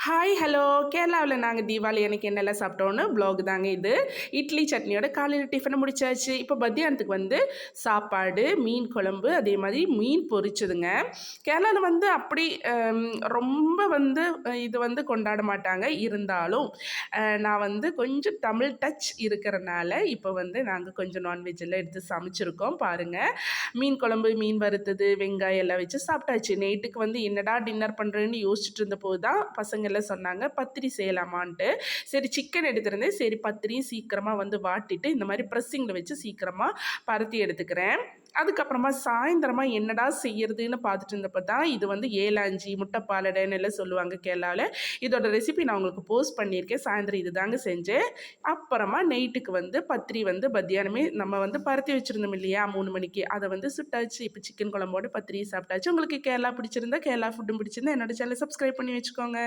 Hi hello கேரளாவில் நாங்கள் தீபாவளி அன்னைக்கு என்னெல்லாம் சாப்பிட்டோன்னு ப்ளாக் தாங்க இது. இட்லி சட்னியோட காலையில் டிஃபனை முடிச்சாச்சு. இப்போ மத்தியானத்துக்கு வந்து சாப்பாடு, மீன் குழம்பு, அதே மாதிரி மீன் பொரிச்சதுங்க. கேரளாவில் வந்து அப்படி ரொம்ப வந்து இது வந்து கொண்டாட மாட்டாங்க. இருந்தாலும் நான் வந்து கொஞ்சம் தமிழ் டச் இருக்கிறனால இப்போ வந்து நாங்கள் கொஞ்சம் நான்வெஜ் எல்லாம் எடுத்து சமைச்சிருக்கோம் பாருங்கள். மீன் குழம்பு, மீன் வறுத்தது, வெங்காயம் எல்லாம் வச்சு சாப்பிட்டாச்சு. நைட்டுக்கு வந்து என்னடா டின்னர் பண்ணுறேன்னு யோசிச்சுட்டு இருந்தபோது தான் பசங்க எல்லாம் சொன்னாங்க பத்திரி செய்யலாமான்ட்டு. சரி சிக்கன் எடுத்திருந்தேன். சரி பத்திரியும் சீக்கிரமாக வந்து வாட்டிட்டு இந்த மாதிரி ப்ரெஸ்ஸிங்கில் வச்சு சீக்கிரமாக பருத்தி எடுத்துக்கிறேன். அதுக்கப்புறமா சாயந்தரமா என்னடா செய்யறதுன்னு பார்த்துட்டு இருந்தப்போ தான் இது வந்து ஏலாஞ்சி முட்டை பாலடைன்னு எல்லாம் சொல்லுவாங்க கேரளாவில். இதோட ரெசிபி நான் உங்களுக்கு போஸ்ட் பண்ணியிருக்கேன். சாயந்தரம் இது தாங்க செஞ்சேன். அப்புறமா நைட்டுக்கு வந்து பத்திரி வந்து மத்தியானமே நம்ம வந்து பருத்தி வச்சுருந்தோம் இல்லையா 3 மணிக்கு, அதை வந்து சுட்டாச்சு. இப்போ சிக்கன் குழம்போட பத்திரி சாப்பிட்டாச்சு. உங்களுக்கு கேரளா பிடிச்சிருந்தா கேரளா ஃபுட்டும் பிடிச்சிருந்தா என்னோட சேனலை சப்ஸ்கிரைப் பண்ணி வச்சுக்கோங்க.